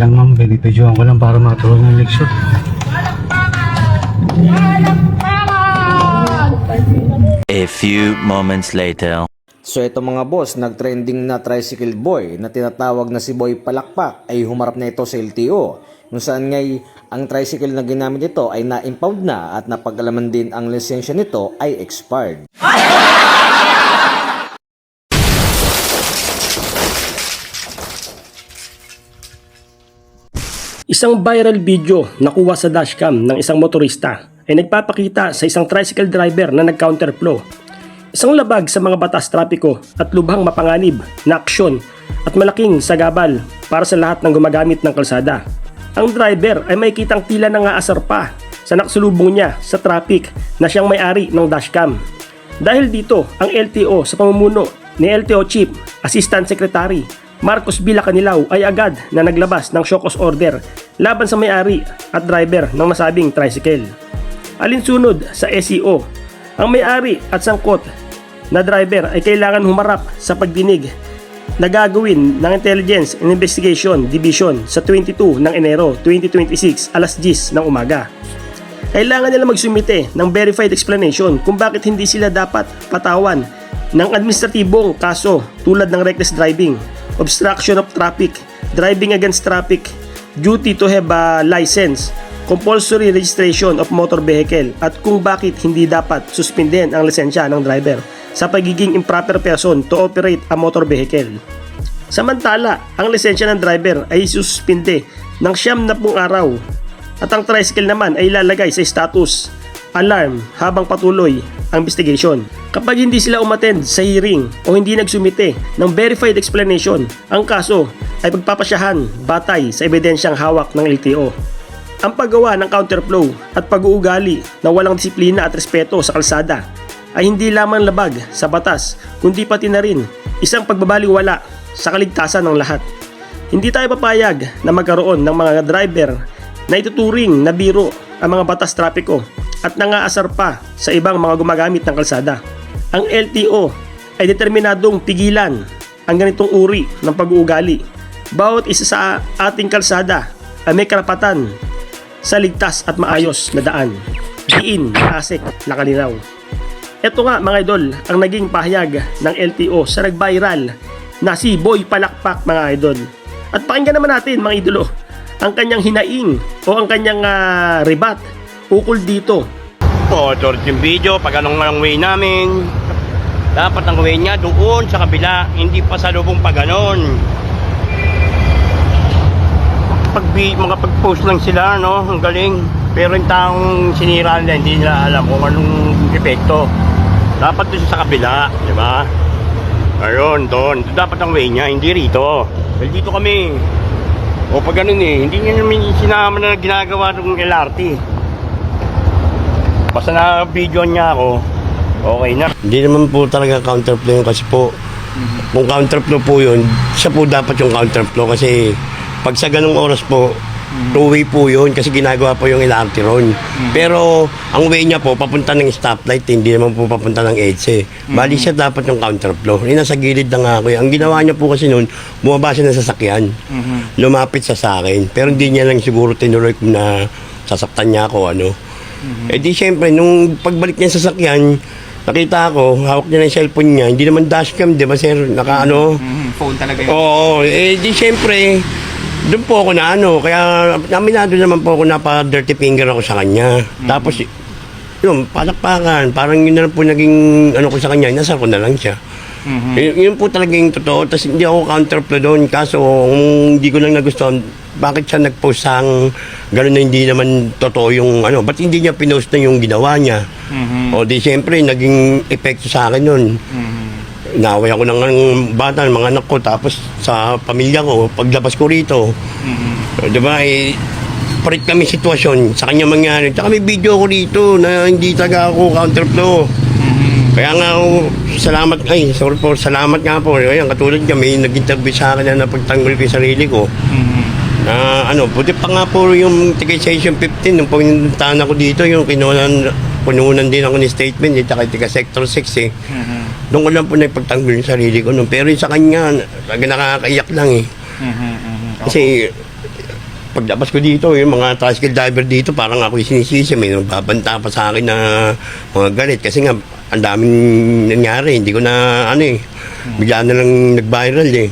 lang ma'am, binibidyoan ko lang para matulog ng leksyon. A few moments later. So ito mga boss, nagtrending na tricycle boy na tinatawag na si Boy Palakpak ay humarap na ito sa LTO. Kung saan ngay ang tricycle na ginamit nito ay na-impound na at napag-alaman din ang lisensya nito ay expired. Isang viral video na kuha sa dashcam ng isang motorista ay nagpapakita sa isang tricycle driver na nag-counterflow. Isang labag sa mga batas trapiko at lubhang mapanganib na aksyon at malaking sagabal para sa lahat ng gumagamit ng kalsada. Ang driver ay may kitang tila nangaasar pa sa nakasulubong niya sa traffic na siyang may-ari ng dashcam. Dahil dito, ang LTO sa pamumuno ni LTO Chief Assistant Secretary Marcos Villacanilaw ay agad na naglabas ng show cause order laban sa may-ari at driver ng nasabing tricycle. Alinsunod sa SEO, ang may-ari at sangkot na driver ay kailangan humarap sa pagdinig na gagawin ng Intelligence and Investigation Division sa 22 ng Enero 2026 alas 10 ng umaga. Kailangan nila magsumite ng verified explanation kung bakit hindi sila dapat patawan ng administratibong kaso tulad ng reckless driving, obstruction of traffic, driving against traffic, duty to have a license, compulsory registration of motor vehicle at kung bakit hindi dapat suspenden ang lisensya ng driver sa pagiging improper person to operate a motor vehicle. Samantala, ang lisensya ng driver ay suspende ng 90 araw at ang tricycle naman ay ilalagay sa status alarm habang patuloy ang investigation. Kapag hindi sila umattend sa hearing o hindi nagsumite ng verified explanation, ang kaso ay pagpapasyahan batay sa ebidensyang hawak ng LTO. Ang paggawa ng counterflow at pag-uugali na walang disiplina at respeto sa kalsada ay hindi lamang labag sa batas kundi pati na rin isang pagbabaliwala sa kaligtasan ng lahat. Hindi tayo papayag na magkaroon ng mga driver na ituturing na biro ang mga batas trapiko at nangaasar pa sa ibang mga gumagamit ng kalsada. Ang LTO ay determinadong pigilan ang ganitong uri ng pag-uugali. Bawat isa sa ating kalsada ay may karapatan sa ligtas at maayos na daan. Diin, Asik, Lacaninaw. Ito nga mga idol ang naging pahayag ng LTO sa nag-viral na si Boy Palakpak mga idol. At pakinggan naman natin mga idolo ang kanyang hinaing o ang kanyang rebat ukol dito. Short yung video, pag anong ang way namin, dapat ang way niya doon sa kabila, hindi pa sa lubong pa ganon. Mga pag-post lang sila, no, ang galing. Pero yung taong sinira nila, hindi nila alam kung anong epekto. Dapat doon sa kabila, di ba? Ayun, doon. Dapat ang way niya, hindi rito. Dahil dito kami. O pag ganun hindi niya namin sinama na ginagawa ng LRT. Basta na video niya ako, okay na. Hindi naman po talaga counterflow yun kasi po, kung counterflow po yun, siya po dapat yung counterflow kasi pag sa ganung oras po, two-way po yun kasi ginagawa po yung LRT ron. Pero ang way niya po, papunta ng stoplight, hindi naman po papunta ng EDSA. Bali siya dapat yung counterflow. Nasa gilid na nga ako. Ang ginawa niya po kasi noon, bumaba siya ng sasakyan. Lumapit sa akin. Pero hindi niya lang siguro tinuloy kung na sasaktan niya ako, ano. Eh di syempre, nung pagbalik niya sa sasakyan, nakita ko, hawak niya ng cellphone niya, hindi naman dashcam, di ba sir? Naka ano? Phone talaga yun. Oo, eh di syempre, doon po ako na ano, kaya aminado naman po ako dirty finger ako sa kanya. Tapos, yun, palakpakan, parang yun na lang po naging ano ko sa kanya, nasar ko na lang siya. Yun po talagang totoo, tapos hindi ako counterflow doon, kaso kung hindi ko lang nagustuhan, bakit siya nag-post sang gano'n na hindi naman totoo yung ano, ba't hindi niya pinost na yung ginawa niya? O di siyempre, naging epekto sa akin nun. Naway ako ng bata, ng mga anak ko, tapos sa pamilya ko, paglabas ko rito. Diba, parit kami sitwasyon, sa kanya mangyari. Tsaka may video ko rito na hindi taga ako counterflow. Kaya nga salamat nga po. Ayan, katulad niya, may nag-interview sa akin na pagtanggol ko yung sarili ko. Buti pa nga po yung ticket session 15, nung pinuntahan ako dito, yung pununan din ako ni statement, at tiga sector 6 Doon ko lang po nagpagtanggol yung sarili ko. Pero sa kanya, nakakaiyak lang . Kasi paglabas ko dito, yung mga tricycle driver dito, parang ako yung sinisisi. May nagbabanta pa sa akin na mga galit. Kasi nga, ang daming nangyari. Hindi ko na, bigla na lang nag-viral eh.